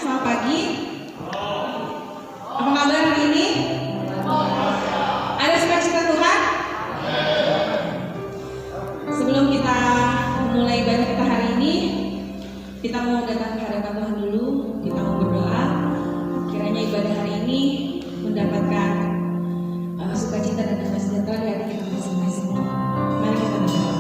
Selamat pagi. Apa kabar hari ini? Ada sukacita Tuhan? Sebelum kita memulai ibadah kita hari ini, kita mau datang ke hadapan Tuhan dulu. Kita mau berdoa. Kiranya ibadah hari ini mendapatkan sukacita dan damai sejahtera di hati kita masing-masing. Mari kita berdoa.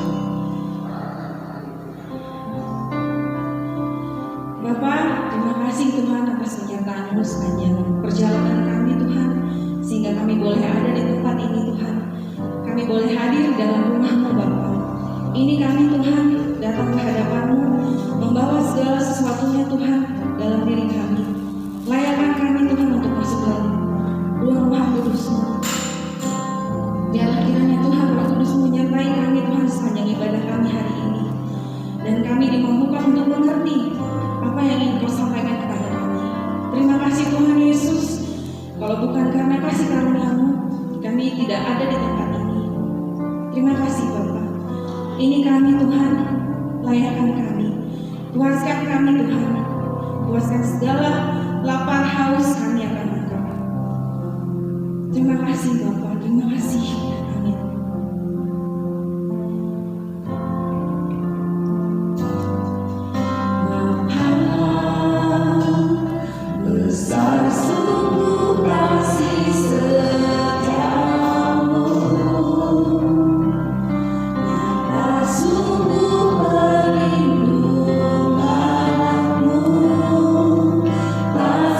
Bapak, terima kasih Tuhan atas penyertaan-Mu sepanjang perjalanan kami Tuhan, sehingga kami boleh ada di tempat ini Tuhan. Kami boleh hadir dalam rumah-Mu Bapak. Ini kami Tuhan datang ke hadapan-Mu, membawa segala sesuatunya Tuhan dalam diri kami. Layakkan kami Tuhan untuk masuk dalam ruang Maha Kudus-Mu. Biarlah kiranya Tuhan Roh Kudus menyertai kami Tuhan sepanjang ibadah kami hari ini. Dan kami dimampukan untuk mengerti apa yang ingin Kau sampaikan kepada kami. Terima kasih Tuhan Yesus. Kalau bukan karena kasih karunia-Mu, kami tidak ada di tempat ini. Terima kasih Bapak. Ini kami Tuhan, layakkan kami. Puaskan kami Tuhan. Puaskan segala lapar haus kami akan Engkau. Terima kasih Bapak. Terima kasih. Amin. Besar sungguh kasih setiamu, nyata sungguh perlindunganmu, tak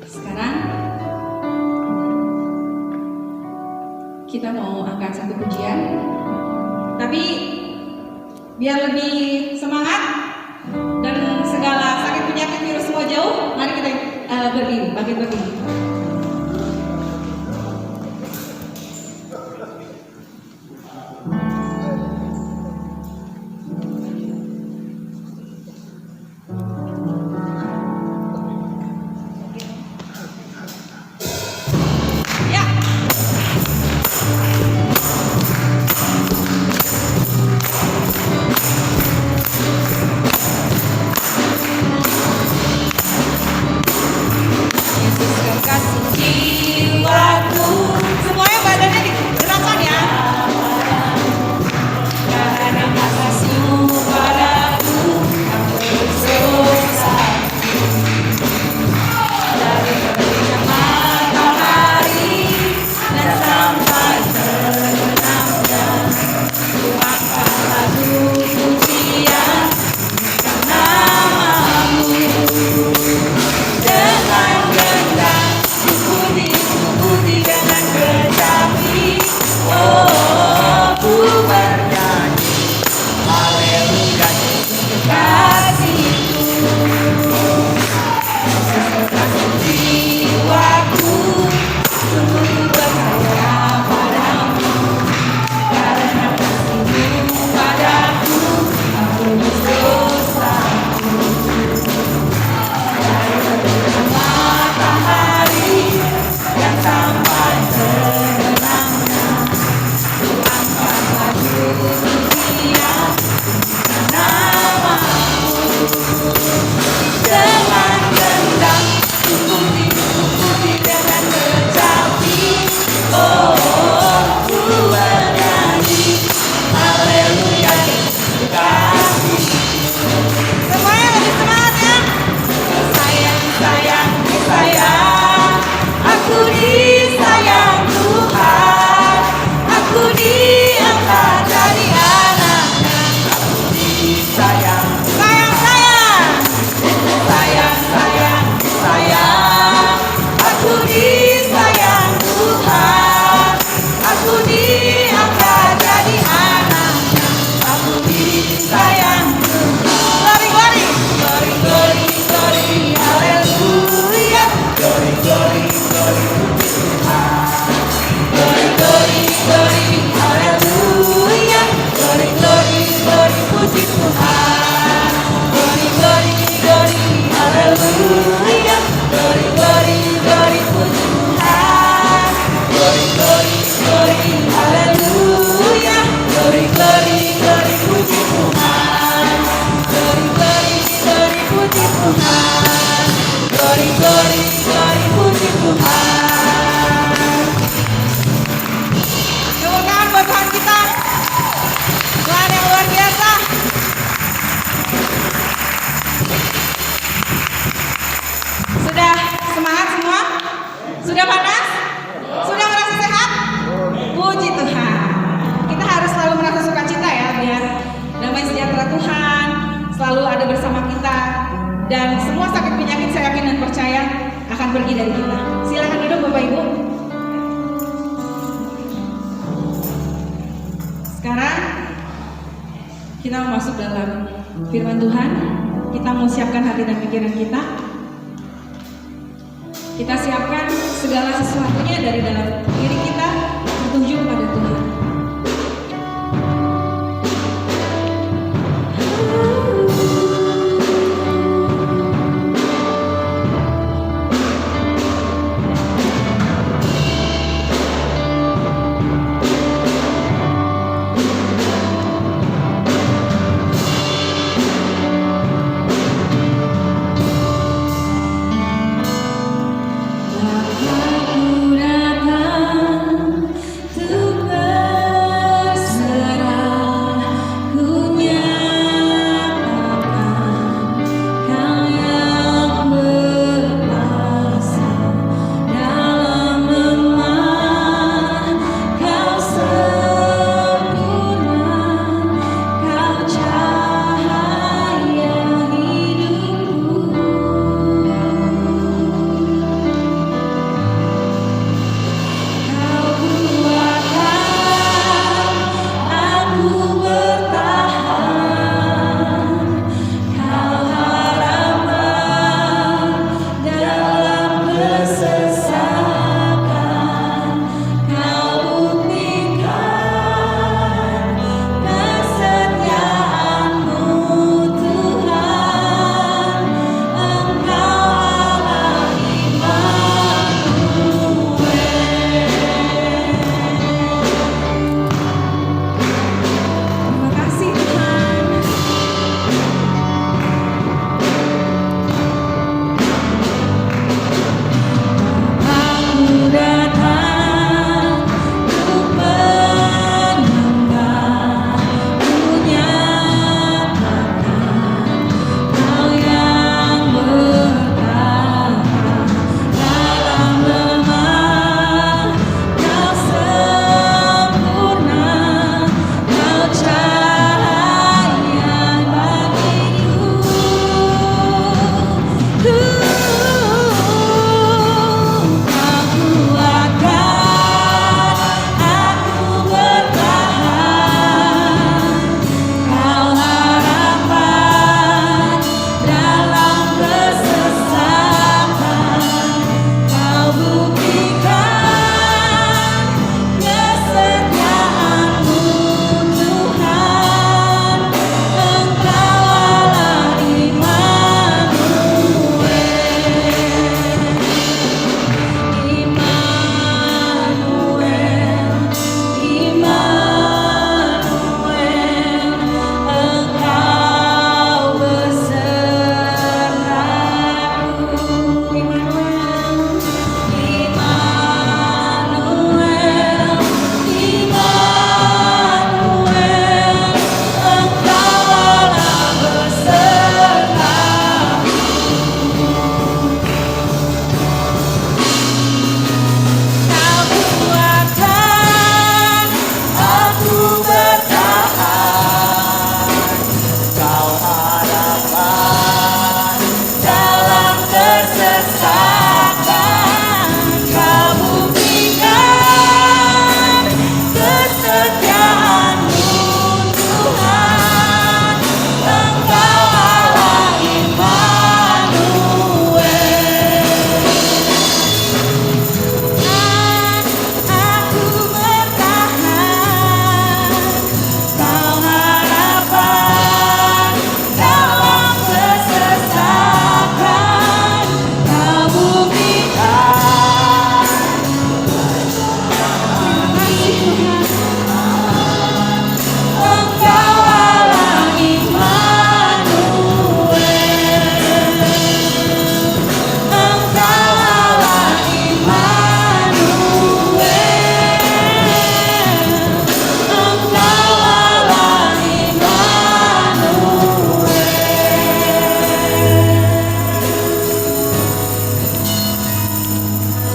Sekarang kita mau angkat satu pujian, tapi biar lebih semangat dan segala sakit penyakit virus semua jauh, mari kita berdiri, bangkit berdiri. Sudah panas? Sudah merasa sehat? Puji Tuhan. Kita harus selalu merasa sukacita ya, biar damai sejahtera Tuhan selalu ada bersama kita. Dan semua sakit penyakit saya yakin dan percaya akan pergi dari kita. Silakan duduk Bapak Ibu. Sekarang kita mau masuk dalam firman Tuhan. Kita mau siapkan hati dan pikiran kita. Kita siapkan segala sesuatunya dari dalam diri kita tertuju pada Tuhan. Aku datang untuk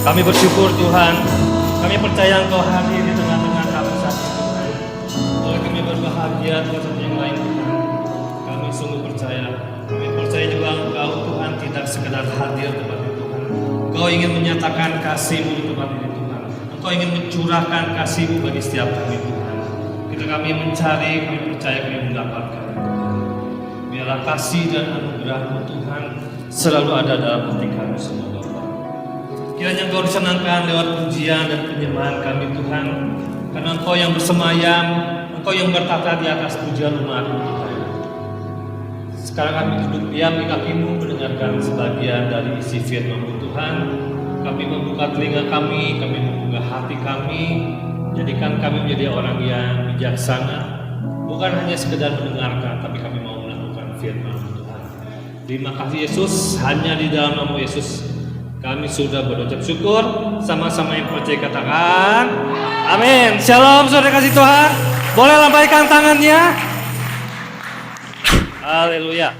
Kami bersyukur Tuhan, kami percaya Engkau hadir di tengah-tengah kami saat ini Tuhan. Boleh kami berbahagia Tuhan seperti yang lain Tuhan. Kami sungguh percaya, kami percaya juga Engkau Tuhan tidak sekedar hadir di tempat ini Tuhan. Engkau ingin menyatakan kasih-Mu di tempat ini Tuhan. Engkau ingin mencurahkan kasih-Mu bagi setiap kami Tuhan. Ketika kami mencari, kami percaya kami mendapatkan Tuhan. Biarlah kasih dan anugerah-Mu Tuhan selalu ada dalam hati kami semua Bapa. Kiranya Engkau disenangkan lewat pujian dan penyembahan kami Tuhan. Karena Engkau yang bersemayam, Engkau yang bertata di atas pujian umat-Mu Tuhan. Sekarang kami duduk diam di kaki-Mu mendengarkan sebagian dari isi firman-Mu Tuhan. Kami membuka telinga kami membuka hati kami. Jadikan kami menjadi orang yang bijaksana. Bukan hanya sekedar mendengarkan, tapi kami mau melakukan firman-Mu Tuhan. Terima kasih Yesus, hanya di dalam nama Yesus kami sudah berucap syukur. Sama-sama yang percaya katakan amin. Shalom saudara kasih Tuhan. Boleh lambaikan tangannya. Haleluya.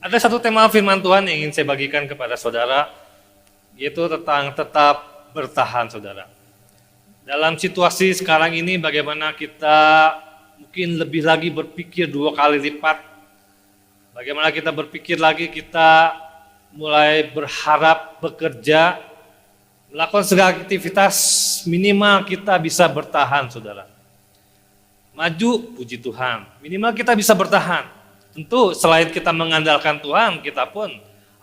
Ada satu tema firman Tuhan yang ingin saya bagikan kepada saudara, yaitu tentang tetap bertahan saudara. Dalam situasi sekarang ini bagaimana kita mungkin lebih lagi berpikir 2 kali lipat. Bagaimana kita berpikir lagi, kita mulai berharap bekerja, melakukan segala aktivitas minimal kita bisa bertahan saudara. Maju, puji Tuhan, minimal kita bisa bertahan. Tentu selain kita mengandalkan Tuhan, kita pun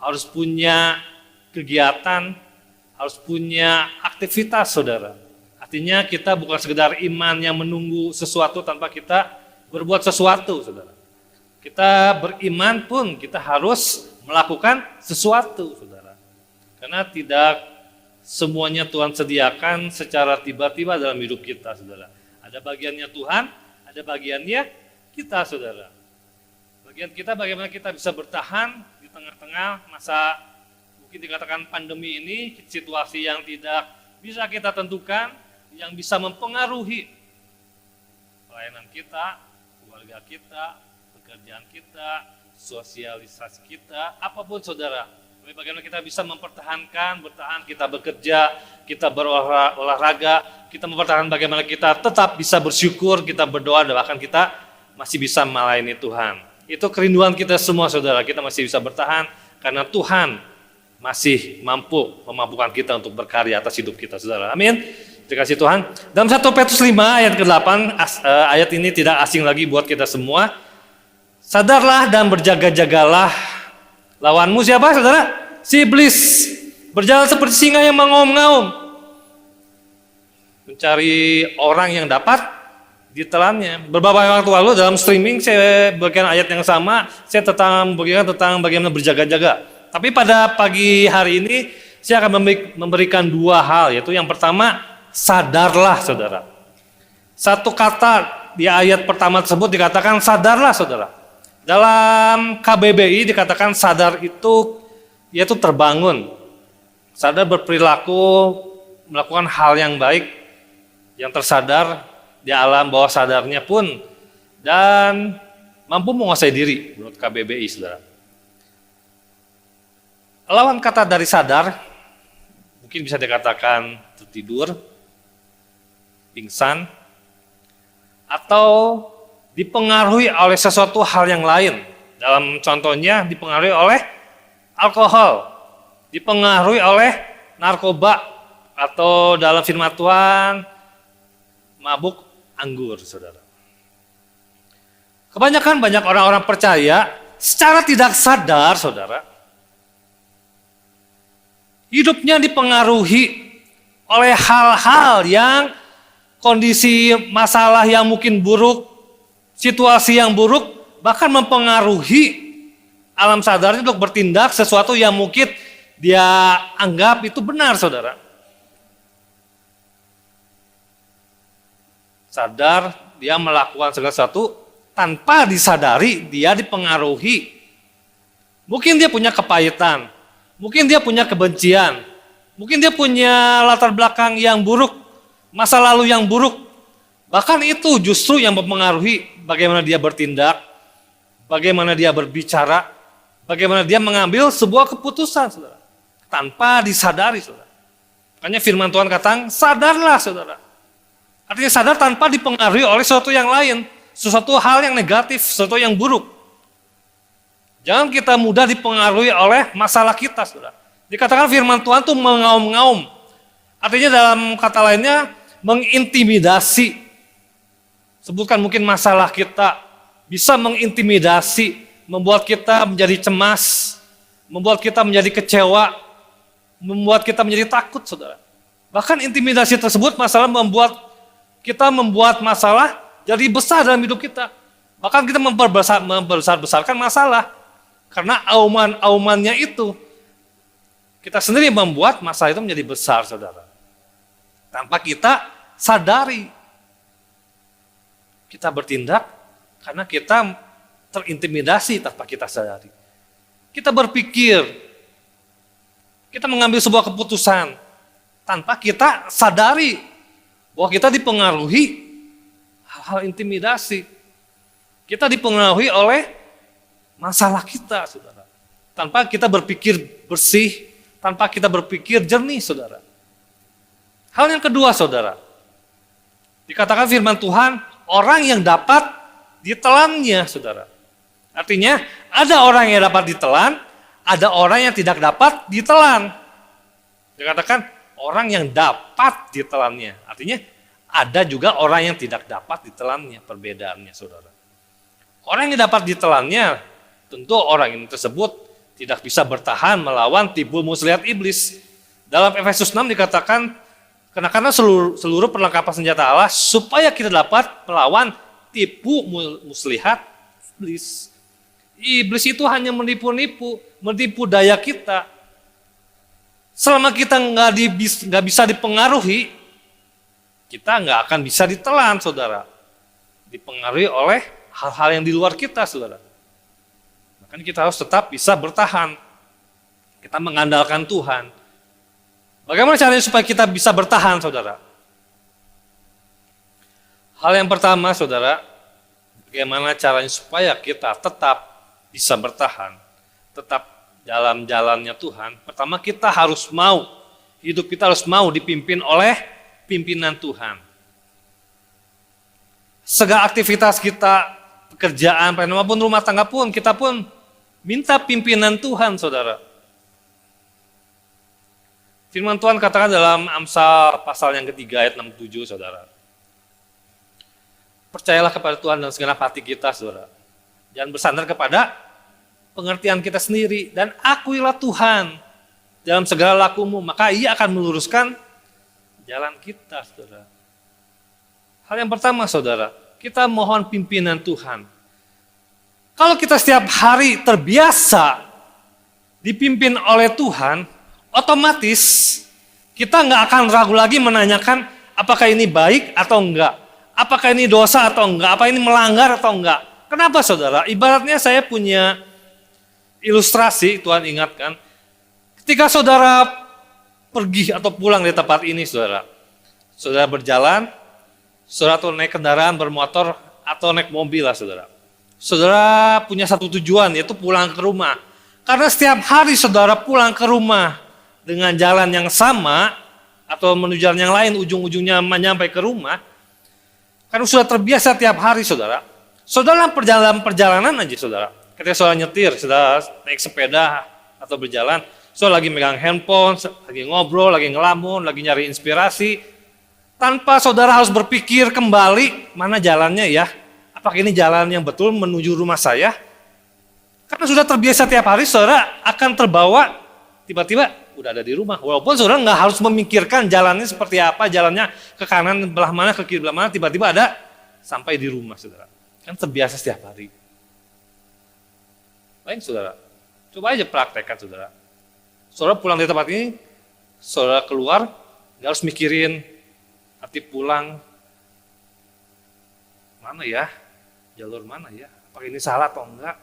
harus punya kegiatan, harus punya aktivitas saudara. Artinya kita bukan sekedar iman yang menunggu sesuatu tanpa kita berbuat sesuatu saudara. Kita beriman pun kita harus melakukan sesuatu saudara. Karena tidak semuanya Tuhan sediakan secara tiba-tiba dalam hidup kita saudara. Ada bagiannya Tuhan, ada bagiannya kita saudara. Bagian kita bagaimana kita bisa bertahan di tengah-tengah masa mungkin dikatakan pandemi ini, situasi yang tidak bisa kita tentukan, yang bisa mempengaruhi pelayanan kita, keluarga kita, pekerjaan kita, sosialisasi kita, apapun saudara. Bagaimana kita bisa mempertahankan, bertahan, kita bekerja, kita berolahraga, kita mempertahankan bagaimana kita tetap bisa bersyukur, kita berdoa, dan bahkan kita masih bisa melayani Tuhan. Itu kerinduan kita semua saudara, kita masih bisa bertahan karena Tuhan masih memampukan kita untuk berkarya atas hidup kita saudara. Amin. Terima kasih Tuhan. Dalam 1 Petrus 5 ayat ke-8, ayat ini tidak asing lagi buat kita semua. Sadarlah dan berjaga-jagalah. Lawanmu siapa saudara? Si iblis. Berjalan seperti singa yang mengaum-ngaum, mencari orang yang dapat ditelannya. Beberapa waktu lalu dalam streaming saya bagikan ayat yang sama. Saya bagikan tentang bagaimana berjaga-jaga. Tapi pada pagi hari ini saya akan memberikan 2 hal. Yaitu yang pertama, sadarlah saudara. Satu kata di ayat pertama tersebut dikatakan sadarlah saudara. Dalam KBBI dikatakan sadar itu yaitu terbangun. Sadar berperilaku, melakukan hal yang baik, yang tersadar di alam bawah sadarnya pun, dan mampu menguasai diri menurut KBBI saudara. Lawan kata dari sadar mungkin bisa dikatakan tertidur, pingsan, atau dipengaruhi oleh sesuatu hal yang lain. Dalam contohnya dipengaruhi oleh alkohol, dipengaruhi oleh narkoba, atau dalam firman Tuhan mabuk anggur saudara. Kebanyakan orang-orang percaya secara tidak sadar saudara, hidupnya dipengaruhi oleh hal-hal yang kondisi masalah yang mungkin buruk, situasi yang buruk, bahkan mempengaruhi alam sadarnya untuk bertindak sesuatu yang mungkin dia anggap itu benar saudara. Sadar dia melakukan segala sesuatu tanpa disadari dia dipengaruhi. Mungkin dia punya kepahitan, mungkin dia punya kebencian, mungkin dia punya latar belakang yang buruk, masa lalu yang buruk. Bahkan itu justru yang mempengaruhi bagaimana dia bertindak, bagaimana dia berbicara, bagaimana dia mengambil sebuah keputusan saudara, tanpa disadari saudara. Makanya firman Tuhan katakan, sadarlah saudara. Artinya sadar tanpa dipengaruhi oleh sesuatu yang lain, sesuatu hal yang negatif, sesuatu yang buruk. Jangan kita mudah dipengaruhi oleh masalah kita, saudara. Dikatakan firman Tuhan itu mengaum-ngaum. Artinya dalam kata lainnya, mengintimidasi. Sebutkan mungkin masalah kita, bisa mengintimidasi, membuat kita menjadi cemas, membuat kita menjadi kecewa, membuat kita menjadi takut, saudara. Bahkan intimidasi tersebut masalah membuat masalah jadi besar dalam hidup kita. Bahkan kita membesar-besarkan masalah. Karena auman-aumannya itu, kita sendiri membuat masalah itu menjadi besar, saudara. Tanpa kita sadari. Kita bertindak karena kita terintimidasi tanpa kita sadari. Kita berpikir, kita mengambil sebuah keputusan tanpa kita sadari bahwa kita dipengaruhi hal-hal intimidasi. Kita dipengaruhi oleh masalah kita, saudara. Tanpa kita berpikir bersih, tanpa kita berpikir jernih, saudara. Hal yang kedua, saudara. Dikatakan firman Tuhan, orang yang dapat ditelannya, saudara. Artinya, ada orang yang dapat ditelan, ada orang yang tidak dapat ditelan. Dikatakan, orang yang dapat ditelannya. Artinya, ada juga orang yang tidak dapat ditelannya, perbedaannya, saudara. Orang yang dapat ditelannya, tentu orang ini tersebut tidak bisa bertahan melawan tipu muslihat iblis. Dalam Efesus 6 dikatakan, kenakanlah seluruh perlengkapan senjata Allah supaya kita dapat melawan tipu muslihat iblis. Iblis itu hanya menipu daya kita. Selama kita nggak bisa dipengaruhi, kita nggak akan bisa ditelan, saudara. Dipengaruhi oleh hal-hal yang di luar kita, saudara. Makanya kita harus tetap bisa bertahan. Kita mengandalkan Tuhan. Bagaimana caranya supaya kita bisa bertahan, saudara? Hal yang pertama, saudara, bagaimana caranya supaya kita tetap bisa bertahan, tetap dalam jalannya Tuhan. Pertama, kita harus mau, hidup kita harus mau dipimpin oleh pimpinan Tuhan. Segala aktivitas kita, pekerjaan, maupun rumah tangga pun, kita pun minta pimpinan Tuhan, saudara. Firman Tuhan katakan dalam Amsal pasal yang ketiga ayat 67, saudara. Percayalah kepada Tuhan dengan segenap hati kita, saudara. Jangan bersandar kepada pengertian kita sendiri. Dan akuilah Tuhan dalam segala lakumu, maka Ia akan meluruskan jalan kita, saudara. Hal yang pertama, saudara, kita mohon pimpinan Tuhan. Kalau kita setiap hari terbiasa dipimpin oleh Tuhan, otomatis kita nggak akan ragu lagi menanyakan apakah ini baik atau enggak, apakah ini dosa atau enggak, apa ini melanggar atau enggak. Kenapa, saudara? Ibaratnya saya punya ilustrasi, Tuhan ingatkan, ketika saudara pergi atau pulang dari tempat ini, saudara berjalan, saudara atau naik kendaraan bermotor atau naik mobil lah, saudara. Saudara punya satu tujuan, yaitu pulang ke rumah. Karena setiap hari saudara pulang ke rumah dengan jalan yang sama, atau menuju jalan yang lain, ujung-ujungnya menyampai ke rumah, karena sudah terbiasa tiap hari, saudara. Saudara dalam perjalanan aja, saudara. Ketika saudara nyetir, saudara naik sepeda atau berjalan, saudara lagi megang handphone, lagi ngobrol, lagi ngelamun, lagi nyari inspirasi, tanpa saudara harus berpikir kembali, mana jalannya ya? Apakah ini jalan yang betul menuju rumah saya? Karena sudah terbiasa tiap hari, saudara akan terbawa, tiba-tiba udah ada di rumah. Walaupun saudara nggak harus memikirkan jalannya seperti apa, jalannya ke kanan belah mana, ke kiri belah mana, tiba-tiba ada sampai di rumah, saudara. Kan terbiasa setiap hari. Baik, saudara. Coba aja praktekkan, saudara. Saudara pulang dari tempat ini, saudara keluar, nggak harus mikirin hati pulang, mana ya, jalur mana ya, apakah ini salah atau enggak.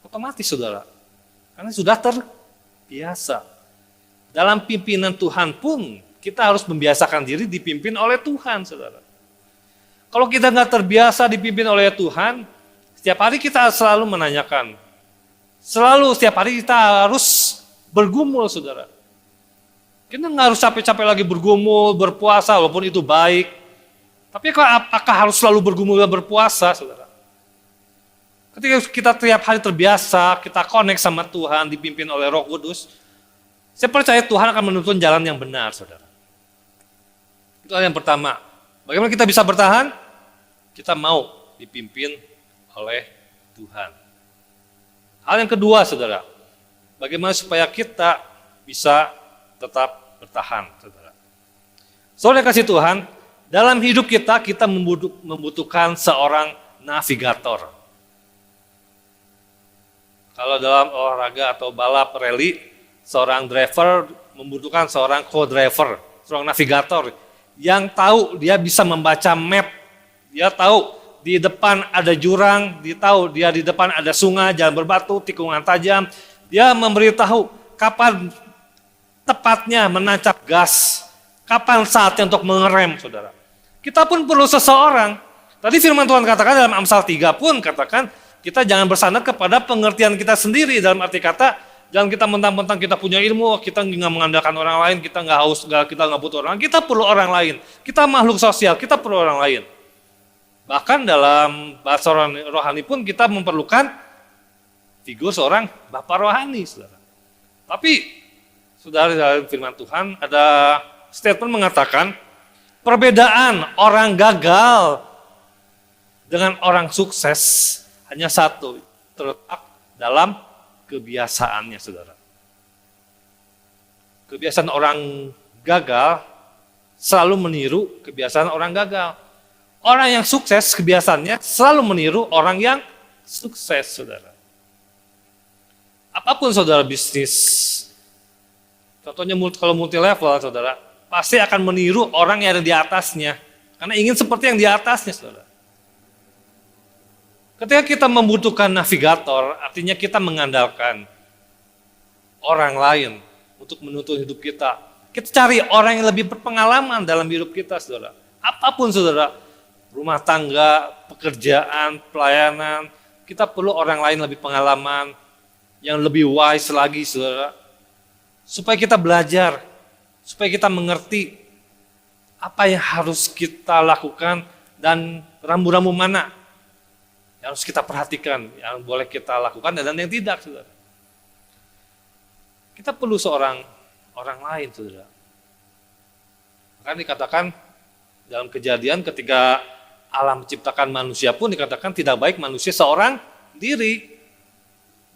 Otomatis, saudara. Karena sudah terbiasa. Dalam pimpinan Tuhan pun, kita harus membiasakan diri dipimpin oleh Tuhan, saudara. Kalau kita nggak terbiasa dipimpin oleh Tuhan, setiap hari kita selalu menanyakan. Setiap hari kita harus bergumul, saudara. Kita nggak harus capek-capek lagi bergumul, berpuasa, walaupun itu baik. Tapi apakah harus selalu bergumul dan berpuasa, saudara? Ketika kita tiap hari terbiasa, kita connect sama Tuhan, dipimpin oleh Roh Kudus, saya percaya Tuhan akan menuntun jalan yang benar, saudara. Itu hal yang pertama. Bagaimana kita bisa bertahan? Kita mau dipimpin oleh Tuhan. Hal yang kedua, saudara, bagaimana supaya kita bisa tetap bertahan, saudara. Saudara kasih Tuhan, dalam hidup kita membutuhkan seorang navigator. Kalau dalam olahraga atau balap rally, seorang driver membutuhkan seorang co-driver, seorang navigator yang tahu dia bisa membaca map, dia tahu di depan ada jurang, dia tahu dia di depan ada sungai, jalan berbatu, tikungan tajam, dia memberitahu kapan tepatnya menancap gas, kapan saatnya untuk mengerem, saudara. Kita pun perlu seseorang. Tadi firman Tuhan katakan dalam Amsal 3 pun katakan, kita jangan bersandar kepada pengertian kita sendiri, dalam arti kata, jangan kita mentang-mentang kita punya ilmu, kita nggak mengandalkan orang lain, kita nggak haus, kita nggak butuh orang lain, kita perlu orang lain. Kita makhluk sosial, kita perlu orang lain. Bahkan dalam bahasa rohani pun kita memerlukan figur seorang bapak rohani, saudara. Tapi saudara, dalam firman Tuhan ada statement mengatakan perbedaan orang gagal dengan orang sukses hanya satu, terletak dalam kebiasaannya, saudara. Kebiasaan orang gagal selalu meniru kebiasaan orang gagal. Orang yang sukses kebiasaannya selalu meniru orang yang sukses, saudara. Apapun saudara bisnis, contohnya kalau multi level, saudara, pasti akan meniru orang yang ada di atasnya. Karena ingin seperti yang di atasnya, saudara. Ketika kita membutuhkan navigator, artinya kita mengandalkan orang lain untuk menuntun hidup kita. Kita cari orang yang lebih berpengalaman dalam hidup kita, saudara. Apapun, saudara, rumah tangga, pekerjaan, pelayanan, kita perlu orang lain lebih pengalaman, yang lebih wise lagi, saudara. Supaya kita belajar, supaya kita mengerti apa yang harus kita lakukan dan rambu-rambu mana yang harus kita perhatikan, yang boleh kita lakukan dan yang tidak, saudara. Kita perlu seorang orang lain, saudara. Kan dikatakan dalam Kejadian ketika Allah menciptakan manusia pun dikatakan tidak baik manusia seorang diri.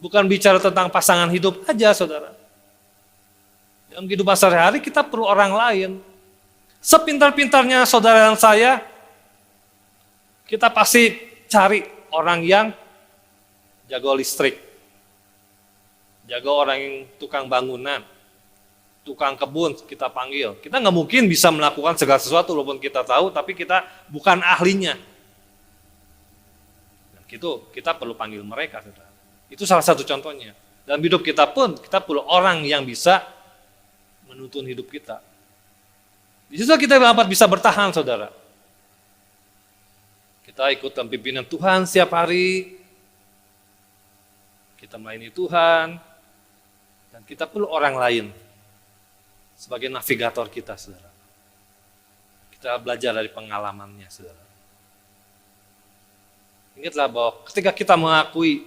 Bukan bicara tentang pasangan hidup aja, saudara. Dalam kehidupan sehari-hari kita perlu orang lain. Sepintar-pintarnya saudara dan saya, kita pasti cari orang yang jago listrik, jago orang yang tukang bangunan, tukang kebun kita panggil. Kita nggak mungkin bisa melakukan segala sesuatu walaupun kita tahu, tapi kita bukan ahlinya. Itu kita perlu panggil mereka, saudara. Itu salah satu contohnya. Dalam hidup kita pun kita perlu orang yang bisa menuntun hidup kita. Di situ kita dapat bisa bertahan, saudara. Kita ikut dalam pimpinan Tuhan setiap hari. Kita melayani Tuhan. Dan kita perlu orang lain sebagai navigator kita, saudara. Kita belajar dari pengalamannya, saudara. Ingatlah bahwa ketika kita mengakui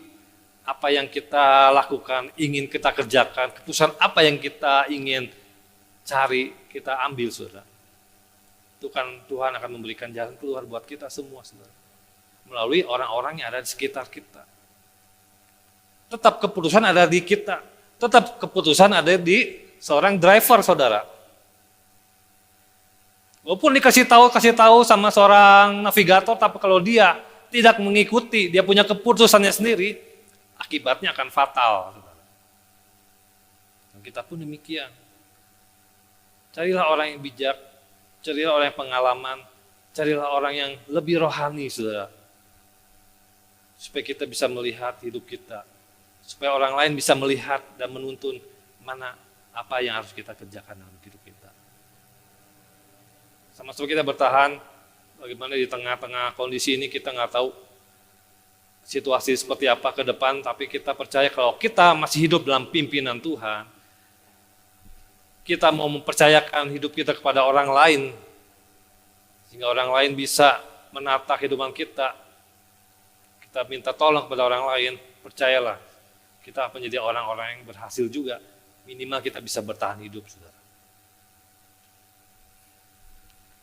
apa yang kita lakukan, ingin kita kerjakan, keputusan apa yang kita ingin cari, kita ambil, saudara. Itu kan Tuhan akan memberikan jalan keluar buat kita semua, saudara. Melalui orang-orang yang ada di sekitar kita. Tetap keputusan ada di kita. Tetap keputusan ada di seorang driver, saudara. Walaupun dikasih tahu sama seorang navigator, tapi kalau dia tidak mengikuti, dia punya keputusannya sendiri, akibatnya akan fatal. Dan kita pun demikian. Carilah orang yang bijak, carilah orang yang pengalaman, carilah orang yang lebih rohani, saudara. Supaya kita bisa melihat hidup kita. Supaya orang lain bisa melihat dan menuntun mana apa yang harus kita kerjakan dalam hidup kita. Sama-sama kita bertahan, bagaimana di tengah-tengah kondisi ini kita nggak tahu situasi seperti apa ke depan, tapi kita percaya kalau kita masih hidup dalam pimpinan Tuhan, kita mau mempercayakan hidup kita kepada orang lain, sehingga orang lain bisa menata kehidupan kita. Kita minta tolong kepada orang lain, percayalah, kita menjadi orang-orang yang berhasil juga. Minimal kita bisa bertahan hidup, saudara.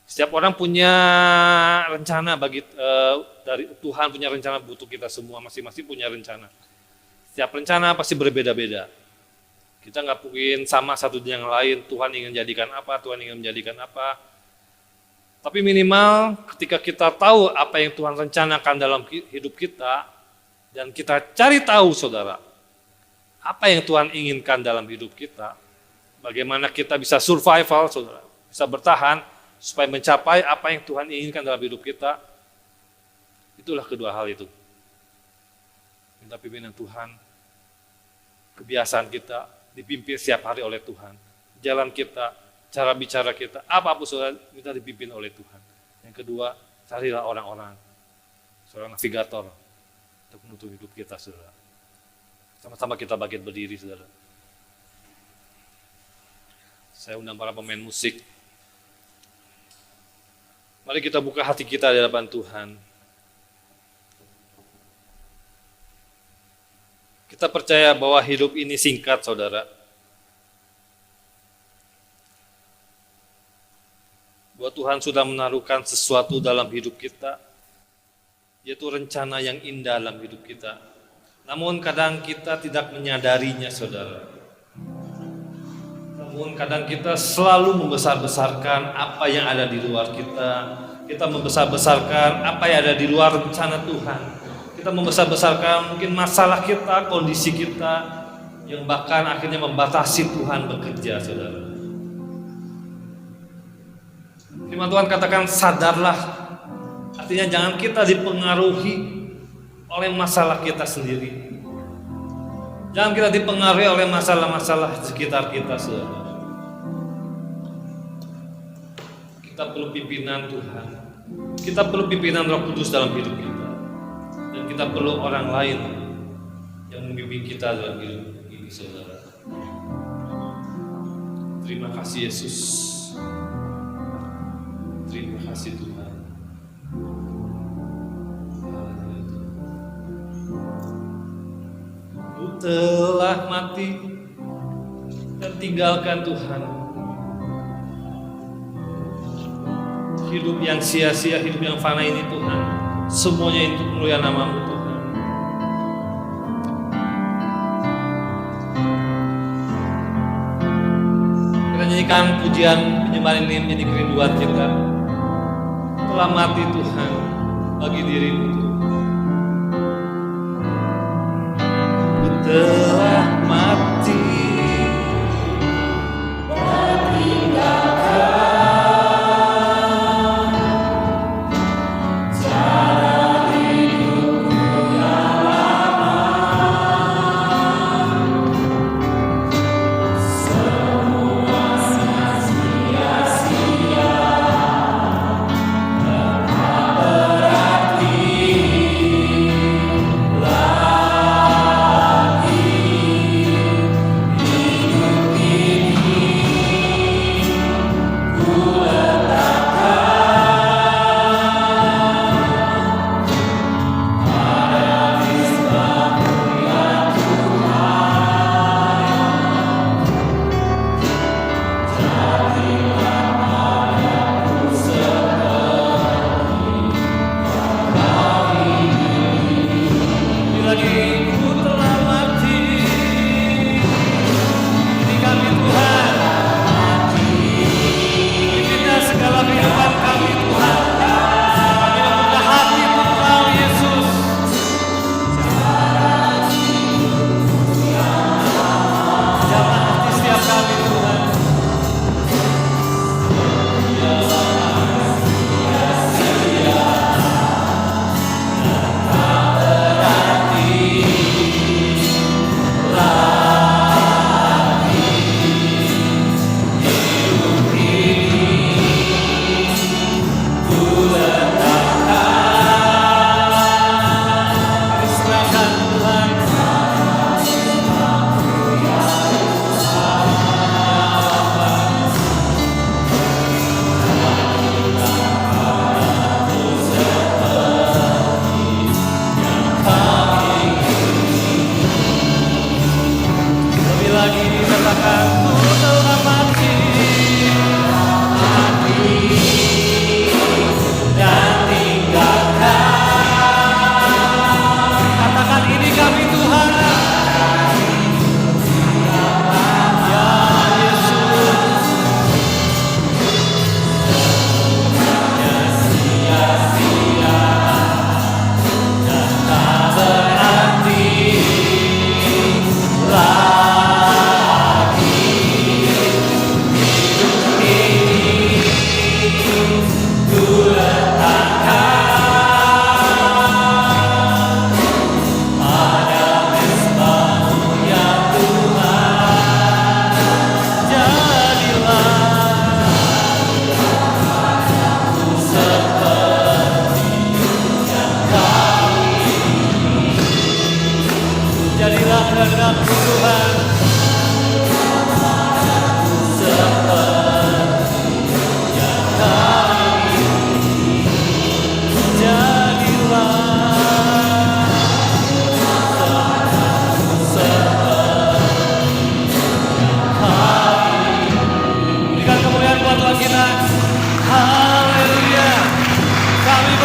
Setiap orang punya rencana dari Tuhan punya rencana butuh kita semua, masing-masing punya rencana. Setiap rencana pasti berbeda-beda. Kita nggak mungkin sama satu dengan yang lain. Tuhan ingin jadikan apa, Tuhan ingin menjadikan apa. Tapi minimal ketika kita tahu apa yang Tuhan rencanakan dalam hidup kita, dan kita cari tahu, saudara, apa yang Tuhan inginkan dalam hidup kita, bagaimana kita bisa survival, saudara, bisa bertahan, supaya mencapai apa yang Tuhan inginkan dalam hidup kita. Itulah kedua hal itu. Minta pimpinan Tuhan, kebiasaan kita dipimpin setiap hari oleh Tuhan. Jalan kita, cara bicara kita, apapun saudara, minta dipimpin oleh Tuhan. Yang kedua, carilah orang-orang, seorang navigator untuk menuntun hidup kita, saudara. Sama-sama kita bangkit berdiri, saudara. Saya undang para pemain musik. Mari kita buka hati kita di hadapan Tuhan. Kita percaya bahwa hidup ini singkat, saudara. Bahwa Tuhan sudah menaruhkan sesuatu dalam hidup kita, yaitu rencana yang indah dalam hidup kita. Namun kadang kita tidak menyadarinya, saudara. Namun kadang kita selalu membesar-besarkan apa yang ada di luar kita. Kita membesar-besarkan apa yang ada di luar rencana Tuhan. Kita membesar-besarkan mungkin masalah kita, kondisi kita, yang bahkan akhirnya membatasi Tuhan bekerja, saudara. Firman Tuhan katakan sadarlah. Artinya jangan kita dipengaruhi oleh masalah kita sendiri. Jangan kita dipengaruhi oleh masalah-masalah sekitar kita, saudara. Kita perlu pimpinan Tuhan. Kita perlu pimpinan Roh Kudus dalam hidup kita. Dan kita perlu orang lain yang membimbing kita dalam hidup ini, saudara. Terima kasih Yesus. Terima kasih Tuhan. Ku telah mati dan tinggalkan Tuhan. Hidup yang sia-sia, hidup yang fana ini Tuhan, semuanya untuk kemuliaan nama-Mu Tuhan. Kita nyanyikan pujian penyembahan ini menjadi kerinduan kita. Telah mati Tuhan bagi diri-Mu Tuhan. Ku telah mati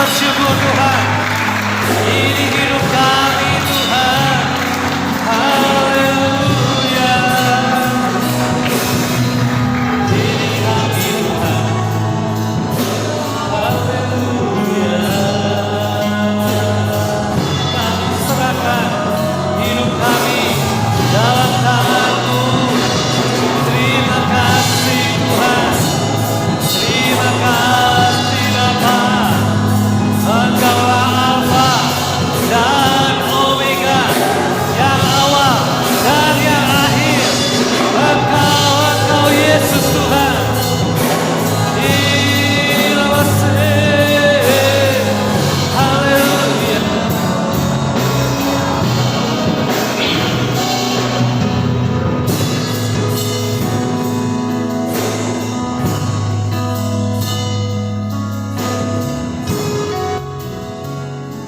bersyukur Tuhan. Ini hidup kami Tuhan. Haleluya. Ini kami Tuhan. Haleluya. Kami serahkan hidup kami dalam tangan-Mu. Terima kasih Tuhan. Terima kasih Bapa. Engkaulah Alfa dan Omega, yang awal dan yang akhir. Engkau Yesus Tuhan. Haleluya.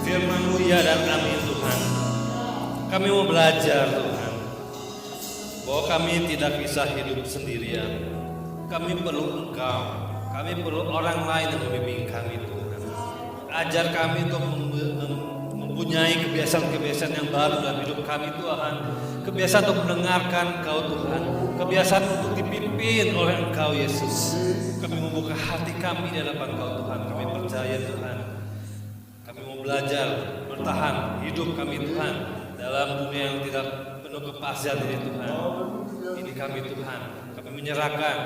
Firman-Mu ya dan amin Tuhan. Kami mau belajar Tuhan, bahwa kami tidak bisa hidup sendirian. Kami perlu Engkau. Kami perlu orang lain yang membimbing kami Tuhan. Ajar kami untuk mempunyai kebiasaan-kebiasaan yang baru dalam hidup kami Tuhan. Kebiasaan untuk mendengarkan Engkau Tuhan. Kebiasaan untuk dipimpin oleh Engkau Yesus. Kami membuka hati kami di hadapan Engkau Tuhan. Kami percaya Tuhan. Kami mau belajar bertahan hidup kami Tuhan dalam dunia yang tidak penuh kepastian ini Tuhan. Ini kami Tuhan. Kami menyerahkan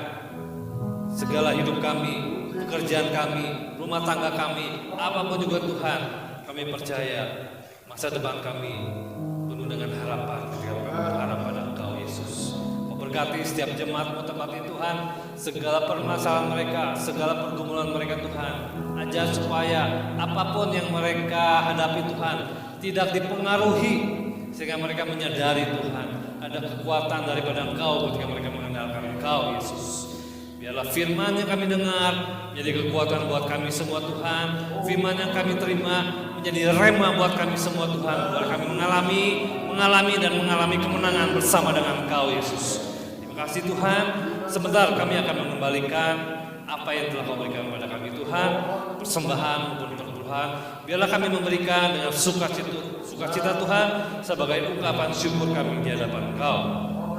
segala hidup kami, pekerjaan kami, rumah tangga kami, apapun juga Tuhan. Kami percaya masa depan kami penuh dengan harapan ketika kami berharap pada Engkau Yesus. Kau berkati setiap jemaat-Mu tempat ini Tuhan, segala permasalahan mereka, segala pergumulan mereka Tuhan. Ajar supaya apapun yang mereka hadapi Tuhan tidak dipengaruhi, sehingga mereka menyadari Tuhan ada kekuatan daripada Engkau ketika mereka mengandalkan Engkau Yesus. Biarlah firman yang kami dengar menjadi kekuatan buat kami semua Tuhan. Firman yang kami terima menjadi rema buat kami semua Tuhan. Biar kami mengalami kemenangan bersama dengan Engkau Yesus. Terima kasih Tuhan. Sebentar kami akan mengembalikan apa yang telah Kau berikan kepada kami Tuhan, persembahan maupun perpuluhan. Biarlah kami memberikan dengan sukacita Tuhan sebagai ungkapan syukur kami di hadapan Engkau.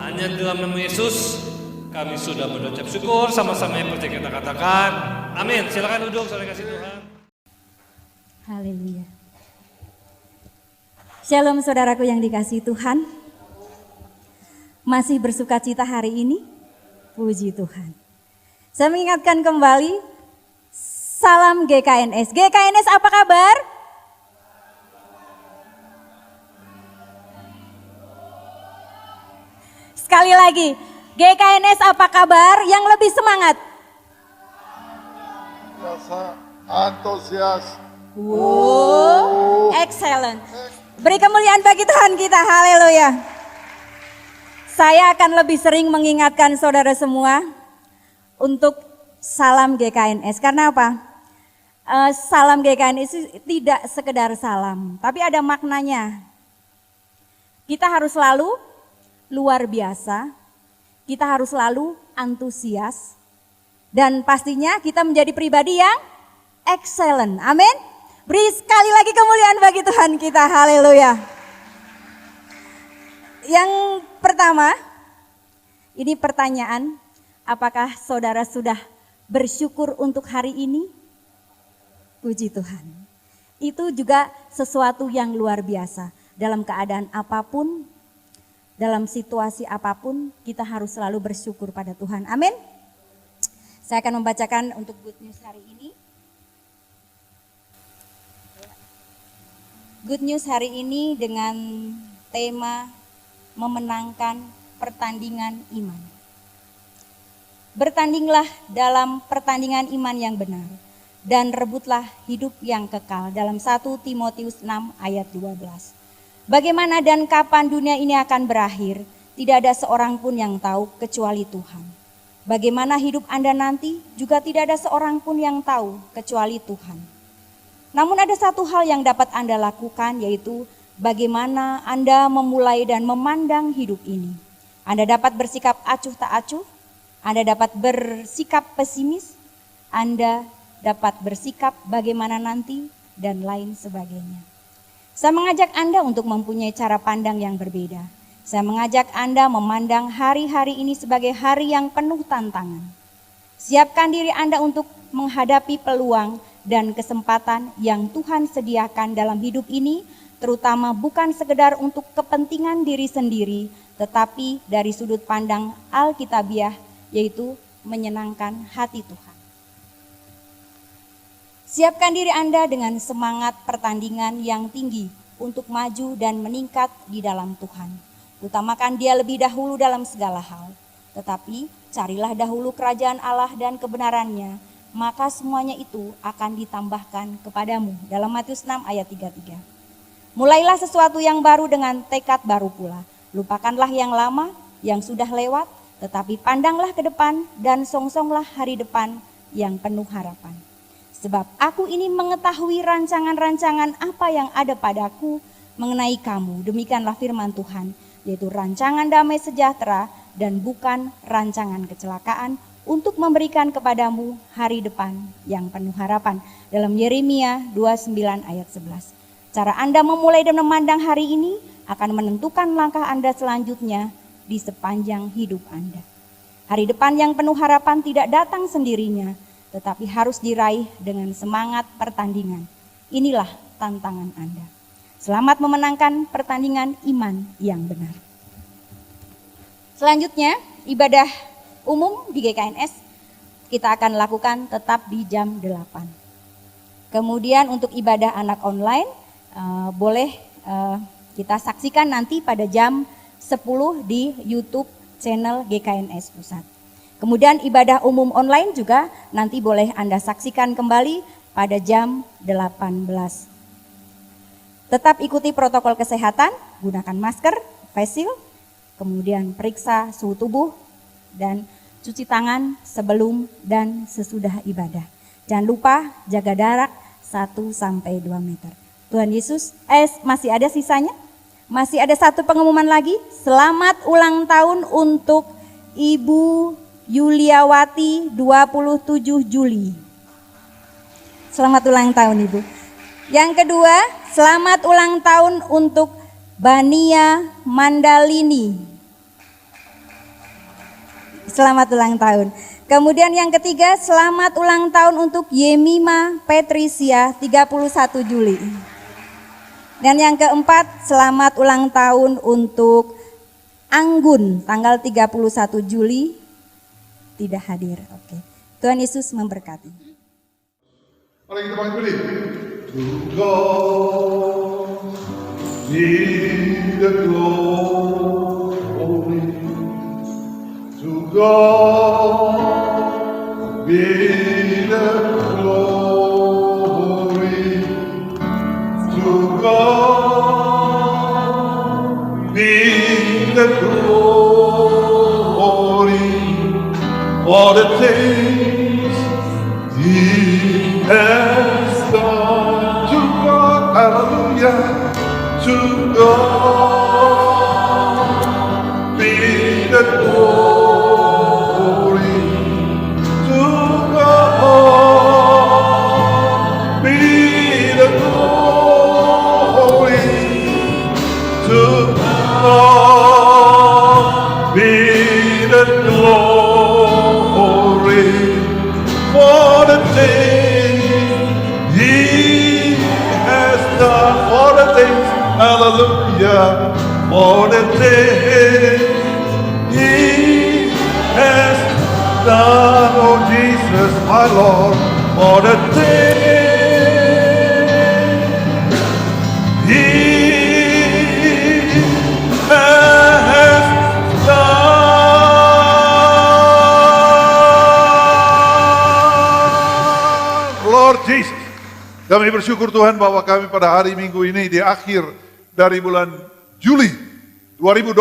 Hanya dalam nama Yesus kami sudah berucap syukur, sama-sama yang percaya kita katakan amin. Silakan duduk, saudara kasih Tuhan. Haleluya. Shalom saudaraku yang dikasihi Tuhan. Masih bersukacita hari ini? Puji Tuhan. Saya mengingatkan kembali, salam GKNS. GKNS apa kabar? Sekali lagi, GKNS apa kabar? Yang lebih semangat. Rasa antusias. Wow, excellent. Beri kemuliaan bagi Tuhan kita, haleluya. Saya akan lebih sering mengingatkan saudara semua untuk salam GKNS. Karena apa? Salam GKNS itu tidak sekedar salam, tapi ada maknanya. Kita harus selalu luar biasa, kita harus selalu antusias, dan pastinya kita menjadi pribadi yang excellent. Amin. Beri sekali lagi kemuliaan bagi Tuhan kita, haleluya. Yang pertama, ini pertanyaan, apakah saudara sudah bersyukur untuk hari ini? Puji Tuhan. Itu juga sesuatu yang luar biasa. Dalam keadaan apapun, dalam situasi apapun, kita harus selalu bersyukur pada Tuhan. Amin. Saya akan membacakan untuk Good News hari ini. Good News hari ini dengan tema memenangkan pertandingan iman. Bertandinglah dalam pertandingan iman yang benar dan rebutlah hidup yang kekal, dalam 1 Timotius 6 ayat 12. Bagaimana dan kapan dunia ini akan berakhir, tidak ada seorang pun yang tahu kecuali Tuhan. Bagaimana hidup Anda nanti juga tidak ada seorang pun yang tahu kecuali Tuhan. Namun ada satu hal yang dapat Anda lakukan, yaitu bagaimana Anda memulai dan memandang hidup ini. Anda dapat bersikap acuh tak acuh, Anda dapat bersikap pesimis, Anda dapat bersikap bagaimana nanti, dan lain sebagainya. Saya mengajak Anda untuk mempunyai cara pandang yang berbeda. Saya mengajak Anda memandang hari-hari ini sebagai hari yang penuh tantangan. Siapkan diri Anda untuk menghadapi peluang dan kesempatan yang Tuhan sediakan dalam hidup ini, terutama bukan sekedar untuk kepentingan diri sendiri, tetapi dari sudut pandang Alkitabiah, yaitu menyenangkan hati Tuhan. Siapkan diri Anda dengan semangat pertandingan yang tinggi untuk maju dan meningkat di dalam Tuhan. Utamakan Dia lebih dahulu dalam segala hal. Tetapi carilah dahulu kerajaan Allah dan kebenarannya, maka semuanya itu akan ditambahkan kepadamu. Dalam Matius 6 ayat 33. Mulailah sesuatu yang baru dengan tekad baru pula. Lupakanlah yang lama, yang sudah lewat, tetapi pandanglah ke depan dan songsonglah hari depan yang penuh harapan. Sebab aku ini mengetahui rancangan-rancangan apa yang ada padaku mengenai kamu. Demikianlah firman Tuhan, yaitu rancangan damai sejahtera dan bukan rancangan kecelakaan, untuk memberikan kepadamu hari depan yang penuh harapan. Dalam Yeremia 29 ayat 11. Cara Anda memulai dan memandang hari ini akan menentukan langkah Anda selanjutnya di sepanjang hidup Anda. Hari depan yang penuh harapan tidak datang sendirinya, tetapi harus diraih dengan semangat pertandingan. Inilah tantangan Anda. Selamat memenangkan pertandingan iman yang benar. Selanjutnya, ibadah umum di GKNS kita akan lakukan tetap di jam 8. Kemudian untuk ibadah anak online, boleh kita saksikan nanti pada jam 10 di YouTube channel GKNS Pusat. Kemudian ibadah umum online juga nanti boleh Anda saksikan kembali pada jam 18. Tetap ikuti protokol kesehatan, gunakan masker, face shield, kemudian periksa suhu tubuh, dan cuci tangan sebelum dan sesudah ibadah. Jangan lupa jaga jarak 1-2 meter. Tuhan Yesus, masih ada sisanya? Masih ada satu pengumuman lagi. Selamat ulang tahun untuk Ibu Yuliawati 27 Juli. Selamat ulang tahun Ibu. Yang kedua, selamat ulang tahun untuk Bania Mandalini. Selamat ulang tahun. Kemudian yang ketiga, selamat ulang tahun untuk Yemima Patricia 31 Juli. Dan yang keempat, selamat ulang tahun untuk Anggun tanggal 31 Juli tidak hadir. Oke. Tuhan Yesus memberkati. Mari kita panggil berdiri. To God be the glory. To God be the glory. To God be the glory for the things He has done. To God, hallelujah. To God be the glory. To God be the glory. To God be the glory for the things He has done. For the things, hallelujah, for the things He has done. Oh Jesus, my Lord, for the things He has done. Lord Jesus, kami bersyukur Tuhan bahwa kami pada hari Minggu ini di akhir dari bulan Juli 2020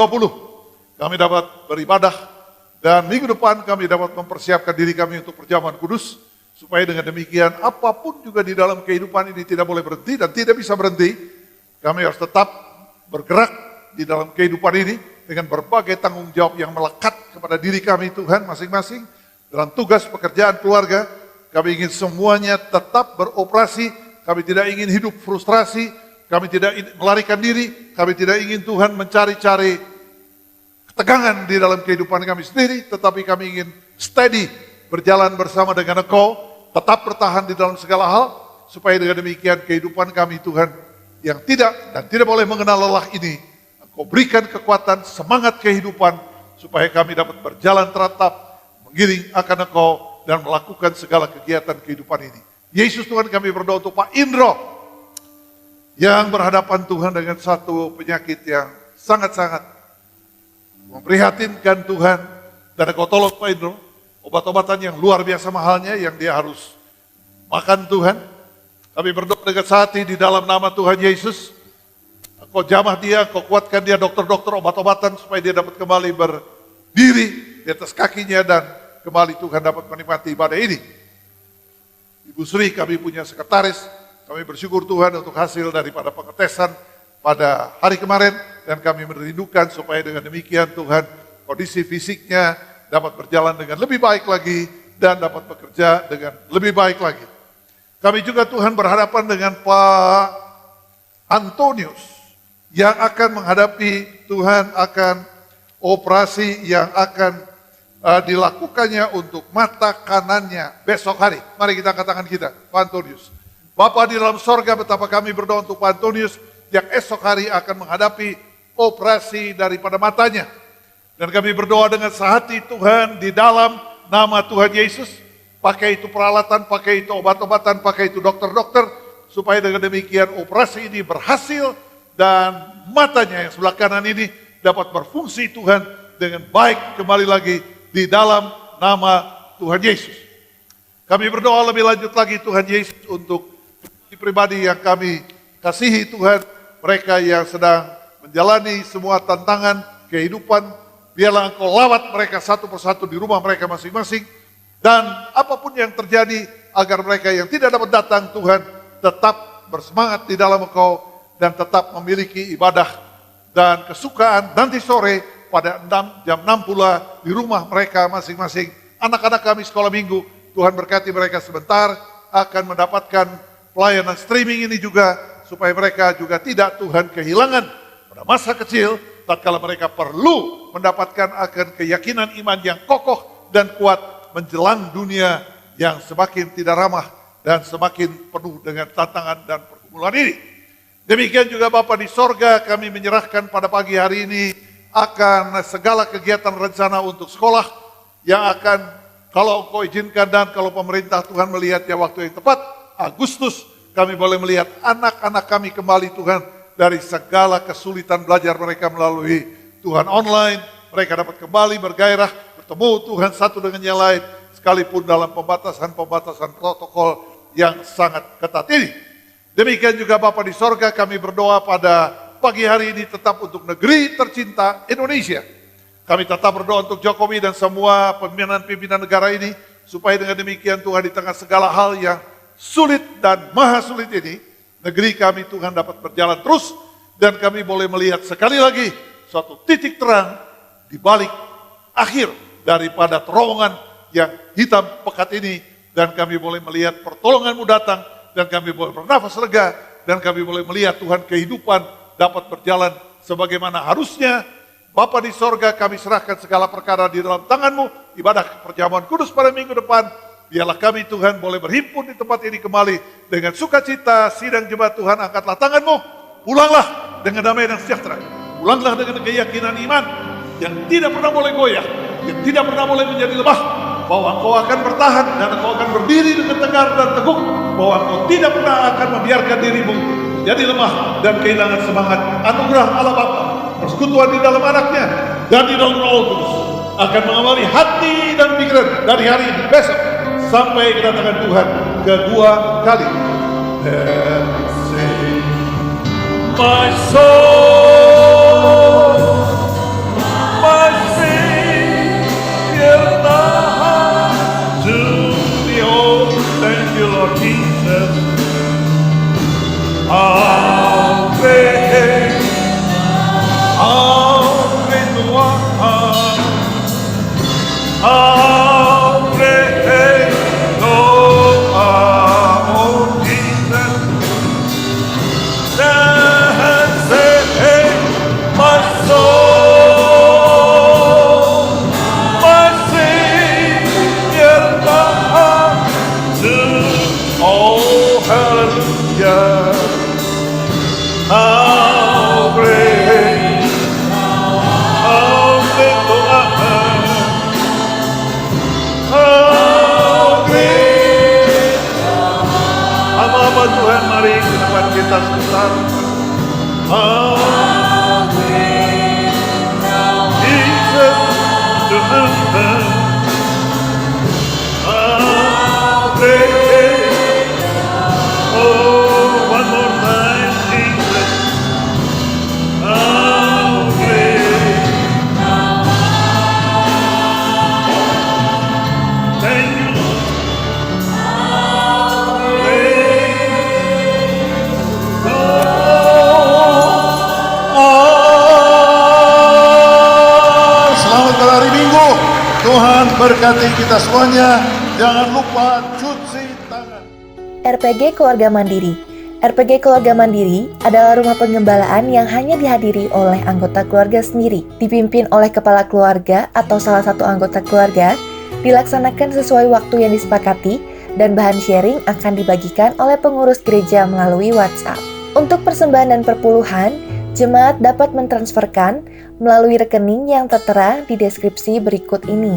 kami dapat beribadah, dan minggu depan kami dapat mempersiapkan diri kami untuk perjamuan kudus, supaya dengan demikian apapun juga di dalam kehidupan ini tidak boleh berhenti dan tidak bisa berhenti. Kami harus tetap bergerak di dalam kehidupan ini dengan berbagai tanggung jawab yang melekat kepada diri kami Tuhan masing-masing. Dalam tugas pekerjaan keluarga, kami ingin semuanya tetap beroperasi Kami tidak ingin hidup frustrasi, kami tidak melarikan diri, kami tidak ingin Tuhan mencari-cari ketegangan di dalam kehidupan kami sendiri, tetapi kami ingin steady, berjalan bersama dengan Engkau, tetap bertahan di dalam segala hal, supaya dengan demikian kehidupan kami Tuhan, yang tidak dan tidak boleh mengenal lelah ini, Engkau berikan kekuatan, semangat kehidupan, supaya kami dapat berjalan teratap, mengiring akan Engkau, dan melakukan segala kegiatan kehidupan ini. Yesus Tuhan, kami berdoa untuk Pak Indro, yang berhadapan Tuhan dengan satu penyakit yang sangat-sangat memprihatinkan Tuhan, dan Engkau tolong Pak Indro, obat-obatan yang luar biasa mahalnya yang dia harus makan Tuhan. Kami berdoa dengan hati di dalam nama Tuhan Yesus, Engkau jamah dia, Engkau kuatkan dia, dokter-dokter, obat-obatan, supaya dia dapat kembali berdiri di atas kakinya, dan kembali Tuhan dapat menikmati ibadah ini. Ibu Sri, kami punya sekretaris, kami bersyukur Tuhan untuk hasil daripada pengetesan pada hari kemarin, dan kami merindukan supaya dengan demikian Tuhan kondisi fisiknya dapat berjalan dengan lebih baik lagi, dan dapat bekerja dengan lebih baik lagi. Kami juga Tuhan berhadapan dengan Pak Antonius, yang akan menghadapi Tuhan akan operasi yang akan dilakukannya untuk mata kanannya besok hari. Mari kita katakan kita, Pak Antonius. Bapa di dalam sorga, betapa kami berdoa untuk Pak Antonius yang esok hari akan menghadapi operasi daripada matanya. Dan kami berdoa dengan sehati Tuhan di dalam nama Tuhan Yesus. Pakai itu peralatan, pakai itu obat-obatan, pakai itu dokter-dokter, supaya dengan demikian operasi ini berhasil dan matanya yang sebelah kanan ini dapat berfungsi Tuhan dengan baik kembali lagi di dalam nama Tuhan Yesus. Kami berdoa lebih lanjut lagi Tuhan Yesus untuk pribadi yang kami kasihi Tuhan, mereka yang sedang menjalani semua tantangan kehidupan, biarlah Engkau lawat mereka satu persatu di rumah mereka masing-masing, dan apapun yang terjadi agar mereka yang tidak dapat datang Tuhan tetap bersemangat di dalam Engkau, dan tetap memiliki ibadah dan kesukaan nanti sore pada jam 6 pula di rumah mereka masing-masing. Anak-anak kami sekolah minggu, Tuhan berkati mereka sebentar, akan mendapatkan pelayanan streaming ini juga, supaya mereka juga tidak Tuhan kehilangan pada masa kecil, tatkala mereka perlu mendapatkan akan keyakinan iman yang kokoh dan kuat menjelang dunia yang semakin tidak ramah dan semakin penuh dengan tantangan dan pergumulan ini. Demikian juga Bapa di sorga, kami menyerahkan pada pagi hari ini akan segala kegiatan rencana untuk sekolah yang akan, kalau Engkau izinkan dan kalau pemerintah Tuhan melihatnya waktu yang tepat, Agustus, kami boleh melihat anak-anak kami kembali Tuhan dari segala kesulitan belajar mereka melalui Tuhan online. Mereka dapat kembali bergairah, bertemu Tuhan satu dengan yang lain, sekalipun dalam pembatasan-pembatasan protokol yang sangat ketat ini. Demikian juga Bapa di sorga, kami berdoa pada pagi hari ini tetap untuk negeri tercinta Indonesia. Kami tetap berdoa untuk Jokowi dan semua pimpinan-pimpinan negara ini, supaya dengan demikian Tuhan di tengah segala hal yang sulit dan maha sulit ini, negeri kami Tuhan dapat berjalan terus, dan kami boleh melihat sekali lagi suatu titik terang di balik akhir daripada terowongan yang hitam pekat ini, dan kami boleh melihat pertolongan-Mu datang, dan kami boleh bernafas lega, dan kami boleh melihat Tuhan kehidupan dapat berjalan sebagaimana harusnya. Bapa di sorga, kami serahkan segala perkara di dalam tangan-Mu. Ibadah perjamuan kudus pada minggu depan, biarlah kami Tuhan boleh berhimpun di tempat ini kembali dengan sukacita. Sidang jemaat Tuhan, angkatlah tangan-Mu, pulanglah dengan damai dan sejahtera, pulanglah dengan keyakinan iman yang tidak pernah boleh goyah, yang tidak pernah boleh menjadi lemah, bahwa Engkau akan bertahan dan Engkau akan berdiri dengan tegar dan teguh, bahwa Engkau tidak pernah akan membiarkan dirimu jadi lemah dan kehilangan semangat. Anugerah Allah Bapa, persekutuan di dalam anaknya dan di dalam Roh Kudus akan mengawali hati dan pikiran dari hari ini besok sampai kedatangan Tuhan kedua kali. And say, my soul, my Savior, to behold. Thank you, Lord Jesus. How great the one, how great, oh Jesus. Mari ke depan kita sebentar. How great thou art. Jesus, Tuhan. How great. Oh, one more time, Jesus. How great. Thank you, Lord. Selamat berhari Minggu. Tuhan berkati kita semuanya. Jangan lupa cuci tangan. RPG Keluarga Mandiri. RPG Keluarga Mandiri adalah rumah pengembalaan yang hanya dihadiri oleh anggota keluarga sendiri, dipimpin oleh kepala keluarga atau salah satu anggota keluarga, dilaksanakan sesuai waktu yang disepakati, dan bahan sharing akan dibagikan oleh pengurus gereja melalui WhatsApp. Untuk persembahan dan perpuluhan, jemaat dapat mentransferkan melalui rekening yang tertera di deskripsi berikut ini.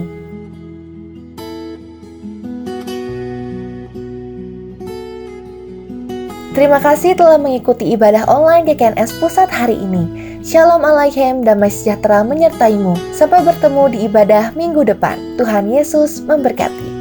Terima kasih telah mengikuti ibadah online GKNS Pusat hari ini. Shalom Aleichem, damai sejahtera menyertaimu. Sampai bertemu di ibadah minggu depan. Tuhan Yesus memberkati.